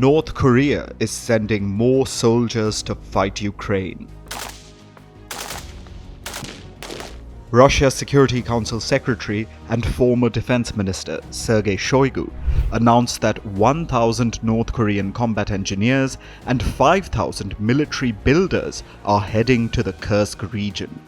North Korea is sending more soldiers to fight Ukraine. Russia's Security Council Secretary and former Defense Minister Sergei Shoigu announced that 1,000 North Korean combat engineers and 5,000 military builders are heading to the Kursk region.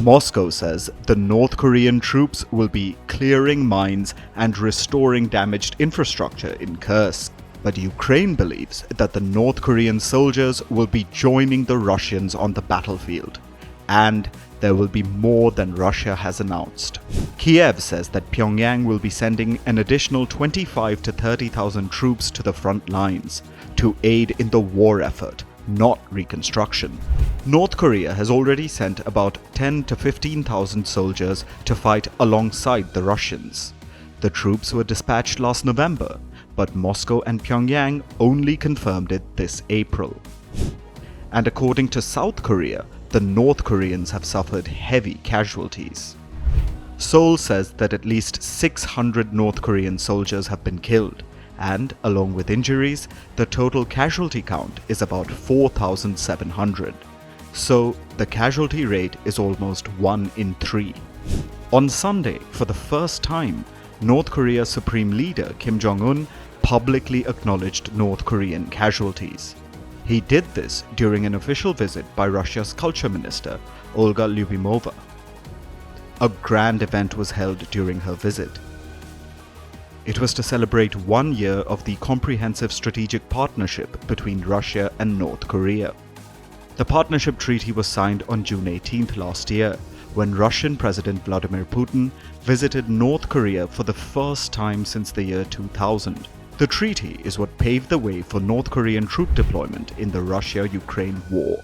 Moscow says the North Korean troops will be clearing mines and restoring damaged infrastructure in Kursk. But Ukraine believes that the North Korean soldiers will be joining the Russians on the battlefield. And there will be more than Russia has announced. Kiev says that Pyongyang will be sending an additional 25,000 to 30,000 troops to the front lines to aid in the war effort, not reconstruction. North Korea has already sent about 10,000 to 15,000 soldiers to fight alongside the Russians. The troops were dispatched last November, but Moscow and Pyongyang only confirmed it this April. And according to South Korea, the North Koreans have suffered heavy casualties. Seoul says that at least 600 North Korean soldiers have been killed, and along with injuries, the total casualty count is about 4,700. So the casualty rate is almost 1 in 3. On Sunday, for the first time, North Korea's Supreme Leader Kim Jong Un publicly acknowledged North Korean casualties. He did this during an official visit by Russia's culture minister, Olga Lyubimova. A grand event was held during her visit. It was to celebrate 1 year of the comprehensive strategic partnership between Russia and North Korea. The partnership treaty was signed on June 18th last year, when Russian President Vladimir Putin visited North Korea for the first time since the year 2000. The treaty is what paved the way for North Korean troop deployment in the Russia-Ukraine war.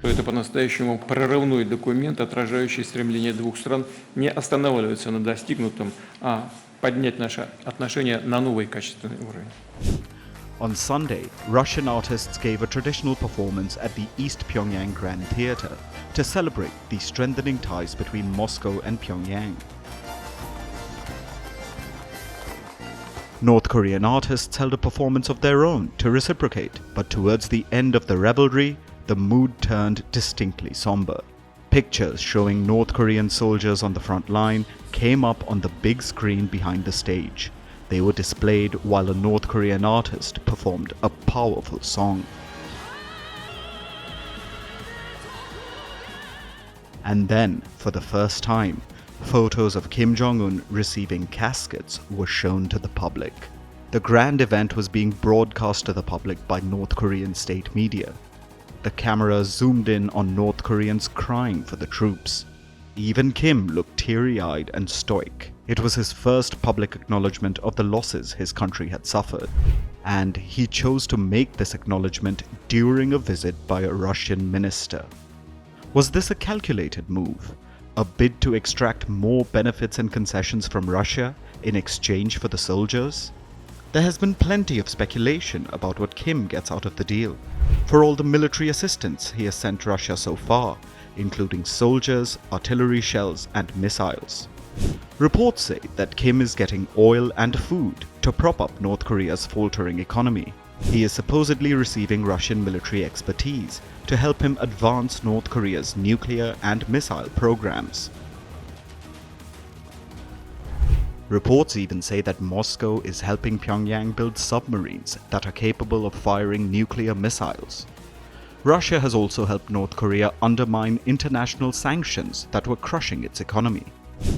Это по-настоящему прорывной документ, отражающий стремление двух стран не останавливаться на достигнутом, а поднять наши отношения на новый качественный уровень. On Sunday, Russian artists gave a traditional performance at the East Pyongyang Grand Theatre to celebrate the strengthening ties between Moscow and Pyongyang. North Korean artists held a performance of their own to reciprocate, but towards the end of the revelry, the mood turned distinctly somber. Pictures showing North Korean soldiers on the front line came up on the big screen behind the stage. They were displayed while a North Korean artist performed a powerful song. And then, for the first time, photos of Kim Jong Un receiving caskets were shown to the public. The grand event was being broadcast to the public by North Korean state media. The camera zoomed in on North Koreans crying for the troops. Even Kim looked teary-eyed and stoic. It was his first public acknowledgement of the losses his country had suffered. And he chose to make this acknowledgement during a visit by a Russian minister. Was this a calculated move? A bid to extract more benefits and concessions from Russia in exchange for the soldiers? There has been plenty of speculation about what Kim gets out of the deal. For all the military assistance he has sent Russia so far, including soldiers, artillery shells and missiles. Reports say that Kim is getting oil and food to prop up North Korea's faltering economy. He is supposedly receiving Russian military expertise to help him advance North Korea's nuclear and missile programs. Reports even say that Moscow is helping Pyongyang build submarines that are capable of firing nuclear missiles. Russia has also helped North Korea undermine international sanctions that were crushing its economy.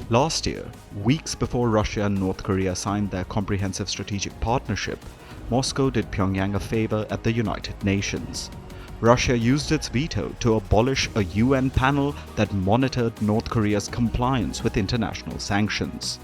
Last year, weeks before Russia and North Korea signed their comprehensive strategic partnership, Moscow did Pyongyang a favor at the United Nations. Russia used its veto to abolish a UN panel that monitored North Korea's compliance with international sanctions.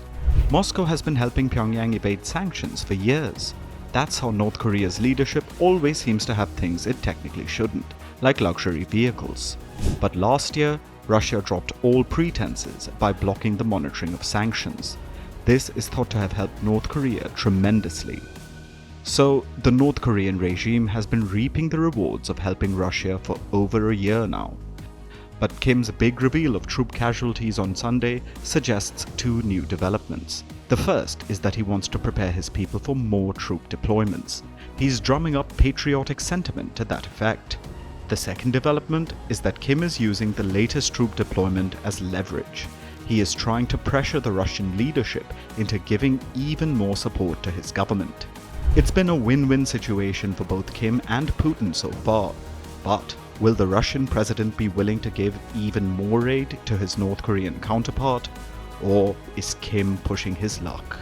Moscow has been helping Pyongyang evade sanctions for years. That's how North Korea's leadership always seems to have things it technically shouldn't, like luxury vehicles. But last year, Russia dropped all pretenses by blocking the monitoring of sanctions. This is thought to have helped North Korea tremendously. So, the North Korean regime has been reaping the rewards of helping Russia for over a year now. But Kim's big reveal of troop casualties on Sunday suggests two new developments. The first is that he wants to prepare his people for more troop deployments. He's drumming up patriotic sentiment to that effect. The second development is that Kim is using the latest troop deployment as leverage. He is trying to pressure the Russian leadership into giving even more support to his government. It's been a win-win situation for both Kim and Putin so far. But will the Russian president be willing to give even more aid to his North Korean counterpart? Or is Kim pushing his luck?